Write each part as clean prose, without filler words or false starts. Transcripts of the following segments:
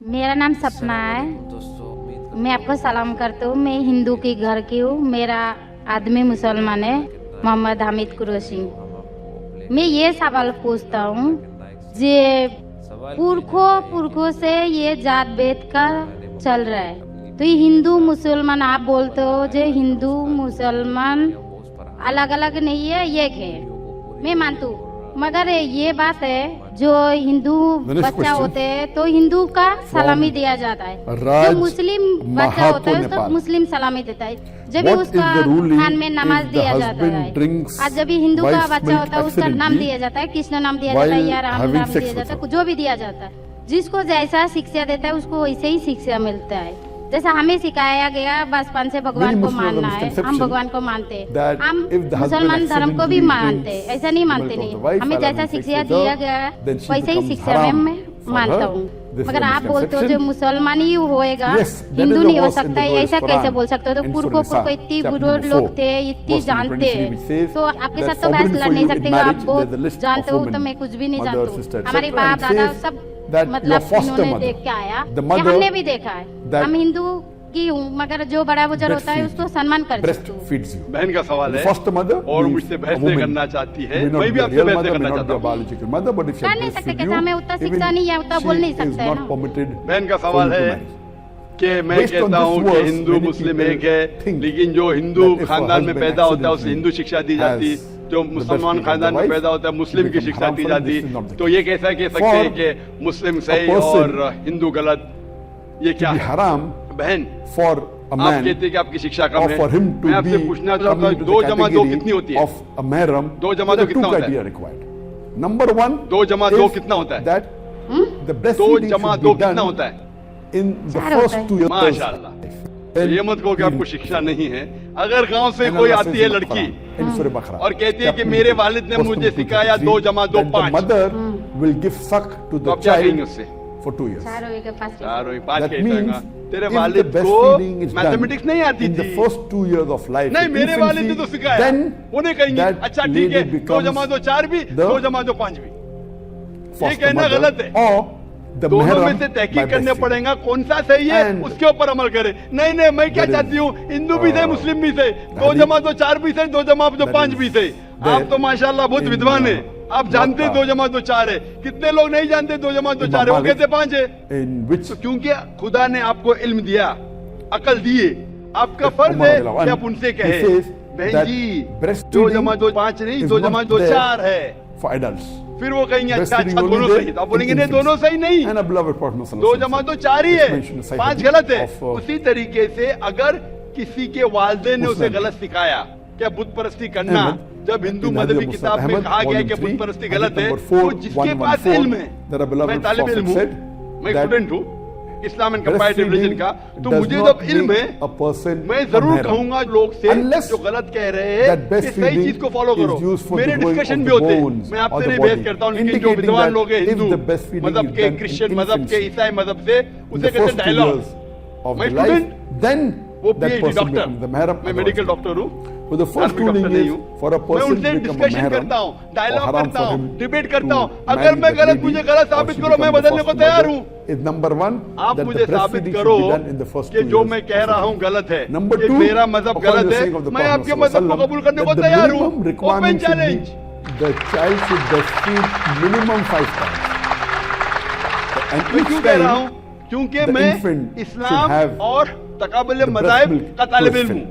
मेरा नाम सपना है। मैं आपको सलाम करता हूँ। मैं हिंदू की घर की हूँ। मेरा आदमी मुसलमान है, मोहम्मद हामिद कुरैशी। मैं ये सवाल पूछता हूँ, जे पुरखों से ये जात भेद का चल रहा है, तो ये हिंदू मुसलमान आप बोलते हो, जो हिंदू मुसलमान अलग अलग नहीं है, एक है, मैं मानती हूँ। मगर ये बात है, जो हिंदू बच्चा होते हैं तो हिंदू का सलामी दिया जाता है, जो मुस्लिम बच्चा होता है उसको मुस्लिम सलामी देता है, जब भी उसका खान में नमाज दिया जाता है। और जब भी हिंदू का बच्चा होता है उसका नाम दिया जाता है, कृष्ण नाम दिया जाता है या राम नाम दिया जाता है, जो भी दिया जाता है। जिसको जैसा शिक्षा देता है उसको वैसे ही शिक्षा मिलता है। जैसा हमें सिखाया गया बचपन से भगवान को मानना है, हम भगवान को मानते हैं, हम मुसलमान धर्म को भी मानते हैं, ऐसा नहीं मानते नहीं। हमें जैसा शिक्षा दिया गया वैसे ही शिक्षा में मैं मानता हूँ। मगर आप बोलते हो जो मुसलमान ही होएगा, हिंदू नहीं हो सकता है, ऐसा कैसे बोल सकते हो? तो पुरखों इतनी बुजुर्ग लोग थे, इतनी जानते हैं, तो आपके साथ तो बहस लड़ नहीं सकते। आप बहुत जानते हो तो मैं कुछ भी नहीं जानती हूँ। हमारे बाप दादा सब मतलब इन्होंने देख के आया, हमने भी देखा है। हम हिंदू की हूँ, मगर जो बड़ा बुजुर्ग होता है उसको सम्मान करते हैं। बहन का सवाल है और मुझसे बहस नहीं करना चाहती है, मैं भी आपसे बहस करना चाहता हूँ। कर नहीं सकते, कैसे हमें उतना शिक्षा नहीं है, उतना बोल नहीं सकते ना। बहन का सवाल है कि मैं कहता हूँ कि हिंदू मुस्लिम एक है, लेकिन जो हिंदू खानदान में पैदा होता है उसे हिंदू शिक्षा दी जाती, जो मुसलमान खानदान में पैदा होता है मुस्लिम की शिक्षा दी जाती। तो ये कैसा कह सकते हैं कि मुस्लिम सही और हिंदू गलत? ये क्या है हराम? बहन आप कहते हैं कि आपकी शिक्षा कम है, मैं आपसे पूछना चाहता हूँ 2 जमा 2 कितनी होती है? 2 जमा 2 कितना होता है? नंबर 1, 2 जमा 2 कितना होता है? 2 जमा 2 कितना होता है? In the first 2 years। माशाल्लाह। ये मत कहो कि आपको शिक्षा नहीं है। अगर गांव से कोई आती है लड़की और कहती है कि मेरे वालिद ने मुझे सिखाया 2 जमा 2 5, मदर विल गिव सक टू द चाइल्ड उससे फॉर 2 years। 5 कहेगा तेरे वालिद को मैथमेटिक्स नहीं आती थी, फर्स्ट 2 years ऑफ लाइफ नहीं मेरे वालिद ने तो सिखाया, उन्हें कहेंगे अच्छा ठीक है 2 जमा 2 4 भी, 2 जमा 2 5 भी। ये कहना गलत है। दोनों में से तहकीक करने पड़ेगा कौन सा सही है, उसके ऊपर अमल करे। नहीं मैं क्या चाहती हूँ, हिंदू भी सही मुस्लिम भी सही, 2 जमा 2 4 भी सही, 2 जमा 2 5 भी सही। आप तो माशाल्लाह बहुत विद्वान है, आप जानते हैं 2 जमा 2 4 है। कितने लोग नहीं जानते 2 जमा 2 4 है, वो कहते 5 है। तो क्योंकि खुदा ने आपको इल्म दिया, अकल दिए, आपका फर्ज है कि आप उनसे कहे बहन जी 2 जमा 2 5 नहीं, 2 जमा 2 4 है फॉर एडल्ट्स। फिर वो कहेंगे अच्छा दोनों सही, तो आप बोलेंगे नहीं दोनों सही नहीं, 2 जमा 2 4 ही है, 5 गलत है। उसी तरीके से अगर किसी के वालिदैन ने उसे गलत सिखाया क्या बुत परस्ती करना, जब हिंदू मजहबी किताब में कहा गया कि बुत परस्ती गलत है, तो जिसके पास इल्म है, मैं तालिब इल्म हूँ, मैं स्टूडेंट हूँ इस्लाम एंड कंपैरेटिव रिलीजन का, तो मुझे जब इल्म है मैं जरूर कहूंगा लोग से जो गलत कह रहे हैं कि सही चीज को फॉलो करो। मेरे डिस्कशन भी होते हैं, मैं आपसे नहीं बहस करता हूँ, लेकिन जो विद्वान लोग हैं हिंदू मजहब के, क्रिश्चियन मजहब के, ईसाई मजहब से, उसे कहते हैं डायलॉग। मैं स्टूडेंट, वो पीएचडी डॉक्टर, मैं मेडिकल डॉक्टर हूँ, For the first ruling is for a person to become a discussion करता हूँ, डायलॉग करता हूँ, डिबेट करता हूँ। अगर मैं गलत, मुझे गलत साबित करो, मैं बदलने को तैयार हूँ। नंबर 1, आप मुझे साबित करो कि जो मैं कह रहा हूँ गलत है, कि मेरा मजहब गलत है, मैं आपके मजहब को कबूल करने को तैयार हूँ। Open challenge. The child should breastfeed minimum 5 times. मैं क्यों कह रहा हूँ? क्योंकि मैं इस्लाम और तकाबुल मज़ाहिब का तालिब इल्म हूँ।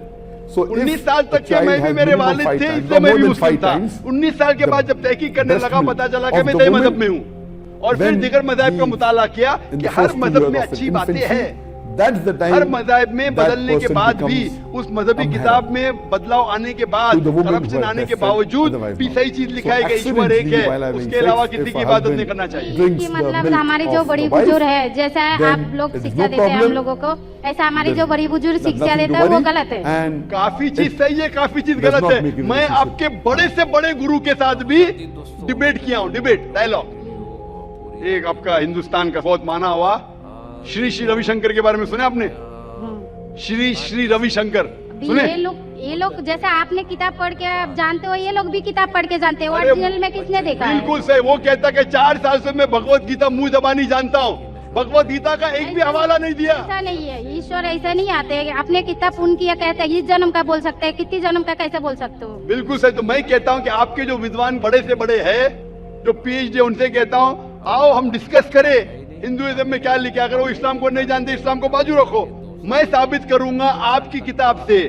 19 साल तक के मैं भी, मेरे वालिद थे, इसलिए मैं भी मुस्लिम था। 19 साल के बाद जब तहकीक करने लगा, पता चला कि मैं तय मजहब में हूँ, और फिर दिगर मजहब का मुताला किया कि हर मजहब में अच्छी बातें हैं। हर मजहब में बदलने के बाद भी, उस मजहबी किताब में बदलाव आने के बाद, करप्शन आने के बावजूद भी सही चीज लिखा है कि ईश्वर एक है, उसके अलावा किसी की इबादत नहीं करना चाहिए। कि मतलब हमारी जो बड़ी बुजुर्ग है, जैसा आप लोग शिक्षा देते हैं हम लोगों को, ऐसा हमारी जो बड़ी बुजुर्ग शिक्षा देता है वो गलत है। काफी चीज सही है, काफी चीज गलत है। मैं आपके बड़े से बड़े गुरु के साथ भी डिबेट किया हूँ, डिबेट डायलॉग। एक आपका हिंदुस्तान का बहुत माना हुआ श्री रविशंकर के बारे में सुने आपने? श्री रविशंकर सुने? ये लोग जैसे आपने किताब पढ़ के आप जानते हो, ये लोग भी किताब पढ़ के जानते हो। ओरिजिनल में किसने देखा है? बिल्कुल सही। वो कहता कि 4 साल से मैं भगवत गीता मुंह जबानी जानता हूँ। भगवत गीता का एक भी हवाला नहीं दिया। ऐसा नहीं है, ईश्वर ऐसे नहीं आते। अपने कितना पुण्य किया कहते हैं, इस जन्म का बोल सकते हैं, कितनी जन्म का कैसे बोल सकते हो? बिल्कुल सही। तो मैं कहता हूँ कि आपके जो विद्वान बड़े से बड़े हैं, जो पीएचडी, उनसे कहता हूँ आओ हम डिस्कस करें हिंदुइज्म में क्या लिखा। अगर वो इस्लाम को नहीं जानते, इस्लाम को बाजू रखो। मैं साबित करूंगा आपकी किताब से,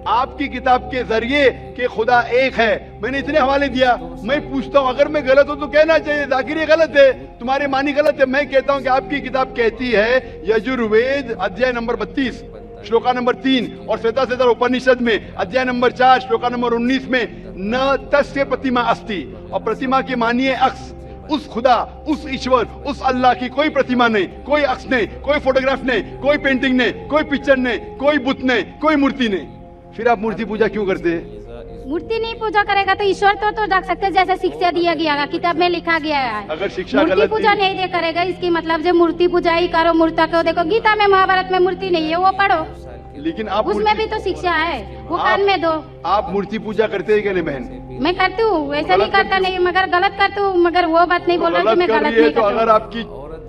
आपकी किताब के जरिए कि खुदा एक है। मैंने इतने हवाले दिया। मैं पूछता हूँ अगर मैं गलत हूँ तो कहना चाहिए जाकिर ये गलत है, तुम्हारे मानी गलत है। मैं कहता हूँ कि आपकी किताब कहती है यजुर्वेद अध्याय नंबर 32 श्लोका नंबर 3 और श्वेताश्वेतर उपनिषद में अध्याय नंबर 4 श्लोका नंबर 19 में न तस्य प्रतिमा अस्ति, और प्रतिमा की मानिए अक्स। उस खुदा, उस ईश्वर, उस अल्लाह की कोई प्रतिमा नहीं, कोई अक्स नहीं, कोई फोटोग्राफ नहीं, कोई पेंटिंग नहीं, कोई पिक्चर नहीं, कोई बुत नहीं, कोई मूर्ति नहीं। फिर आप मूर्ति पूजा क्यों करते हैं? मूर्ति नहीं पूजा करेगा तो ईश्वर तो रख सकते हैं, जैसे शिक्षा दिया गया है, किताब में लिखा गया है। अगर शिक्षा मूर्ति गलत पूजा नहीं दे करेगा, इसकी मतलब जो मूर्ति पूजा ही करो, मूर्ता को देखो। गीता में, महाभारत में मूर्ति नहीं है, वो पढ़ो, लेकिन आप उसमें भी तो शिक्षा है, वो कान में दो। आप मूर्ति पूजा करते हैं कि नहीं बहन? मैं करती हूँ, ऐसा नहीं करता नहीं, मगर गलत करती हूँ। मगर वो बात नहीं बोल रहा कि मैं गलत नहीं तो करती।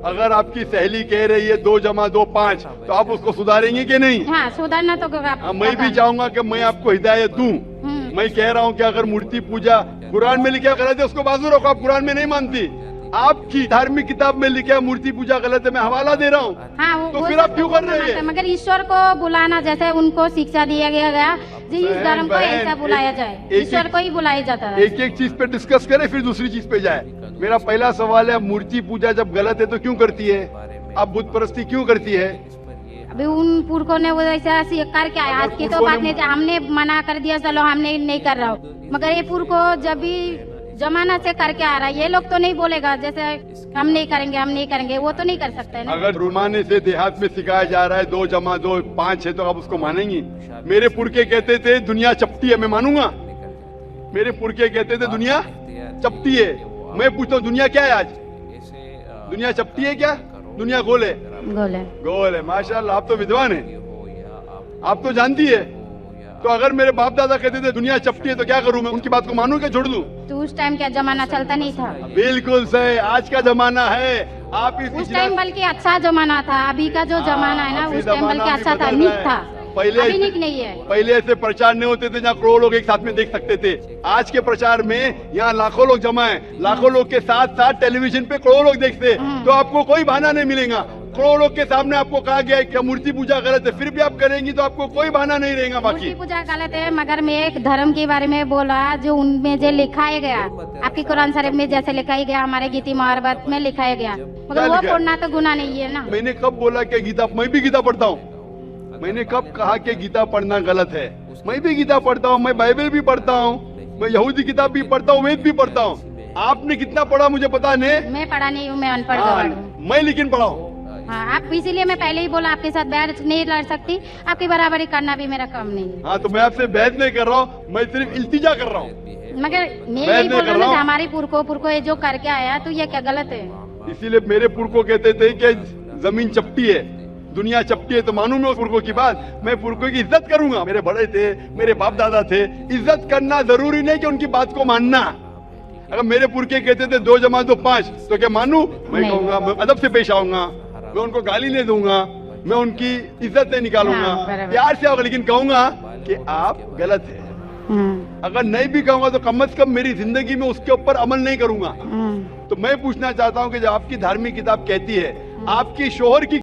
अगर आपकी सहेली कह रही है 2 + 2 5, तो आप उसको सुधारेंगे कि नहीं? हाँ, सुधारना तो मैं भी चाहूंगा कि मैं आपको हिदायत दूं। मैं कह रहा हूं कि अगर मूर्ति पूजा कुरान में लिखा गलत है, उसको बाजू रखो। आप कुरान में नहीं मानती, आपकी धार्मिक किताब में लिखा है मूर्ति पूजा गलत है, मैं हवाला दे रहा हूँ। हाँ, तो फिर आप क्यों कर रहे हैं? मगर ईश्वर को बुलाना, जैसे उनको शिक्षा दिया गया जी, इस धर्म को ऐसा बुलाया जाए, ईश्वर को ही बुलाया जाता है। एक एक चीज पे डिस्कस करें, फिर दूसरी चीज पे जाए। मेरा पहला सवाल है, मूर्ति पूजा जब गलत है तो क्यों करती है? आप बुत परस्ती क्यों करती है? अभी उन पुरखों ने वो ऐसा करके आया, आज की तो बात नहीं, हमने मना कर दिया, चलो हमने नहीं कर रहा हूँ। मगर ये पुरखों जब भी जमाना से करके आ रहा है, ये लोग तो नहीं बोलेगा जैसे हम नहीं करेंगे, हम नहीं करेंगे, वो तो नहीं कर सकते ना। अगर रुमाने से देहात में सिखाया जा रहा है 2 + 2 5 है, तो आप उसको मानेंगी? मेरे पुरखे कहते थे दुनिया चपटी है, मैं मानूंगा? मेरे पुरखे कहते थे दुनिया चपटी है। मैं पूछता हूँ दुनिया क्या है आज? दुनिया चपटी है क्या? दुनिया गोल है? गोल है। माशाल्लाह, आप तो विद्वान है, आप तो जानती है। तो अगर मेरे बाप दादा कहते थे दुनिया चपटी है, तो क्या करूं मैं? उनकी बात को मानूं क्या छोड़ दूं? तो उस टाइम क्या जमाना चलता नहीं था? बिल्कुल सही, आज का जमाना है। आप उस टाइम बल्कि अच्छा जमाना था, अभी का जो जमाना है ना, उस टाइम बल्कि अच्छा था, नीक था। पहले अभी नीक नहीं है। पहले ऐसे प्रचार नहीं होते थे जहाँ करोड़ों लोग एक साथ में देख सकते थे। आज के प्रचार में यहाँ लाखों लोग जमा है, लाखों लोग के साथ साथ टेलीविजन पे करोड़ों लोग देखते हैं, तो आपको कोई बहाना नहीं मिलेगा। करोड़ों लोग के सामने आपको कहा गया है कि मूर्ति पूजा गलत है, फिर भी आप करेंगी तो आपको कोई बहाना नहीं रहेगा। बाकी मूर्ति पूजा गलत है, मगर मैं एक धर्म के बारे में बोला जो उनमें जो लिखाया गया, आपकी कुरान शरीफ में जैसे लिखाया गया, हमारे गीता महाभारत में लिखाया गया, मगर वो पढ़ना तो गुनाह नहीं है ना। मैंने कब बोला कि गीता? मैं भी गीता पढ़ता हूँ। मैंने कब कहा कि गीता पढ़ना गलत है? मैं भी गीता पढ़ता हूँ, मैं बाइबल भी पढ़ता हूँ, मैं यहूदी किताब भी पढ़ता हूँ, वेद भी पढ़ता हूँ। आपने कितना पढ़ा मुझे पता नहीं, मैं पढ़ा नहीं हूँ, मैं अनपढ़। मैं लेकिन पढ़ा हूँ। हाँ, आप इसीलिए मैं पहले ही बोला आपके साथ बहस नहीं लड़ सकती, आपकी बराबरी करना भी मेरा काम नहीं है। हाँ, तो मैं आपसे बहस नहीं कर रहा हूँ, मैं सिर्फ इल्तिजा कर रहा हूँ। मगर मैं यही बोल रहा हूँ हमारी पुरखों जो करके आया, तो ये क्या गलत है? इसीलिए मेरे पुरखों कहते थे कि जमीन चपटी है, दुनिया चपटी है, तो मानू मैं उस पुरखों की बात। मैं पुरखों की इज्जत करूंगा, मेरे बड़े थे, मेरे बाप दादा थे। इज्जत करना जरूरी नहीं कि उनकी बात को मानना। अगर मेरे पुरखे कहते थे 2 + 2 5, तो क्या मानू? मैं कहूंगा, मैं अदब से पेश आऊंगा, मैं उनको गाली नहीं दूंगा, मैं उनकी इज्जत नहीं निकालूंगा, प्यार से आऊंगा, लेकिन कहूंगा कि आप गलत है। अगर नहीं भी कहूंगा तो कम से कम मेरी जिंदगी में उसके ऊपर अमल नहीं करूंगा। तो मैं पूछना चाहता हूं कि जब आपकी धार्मिक किताब कहती है, आपकी शोहर की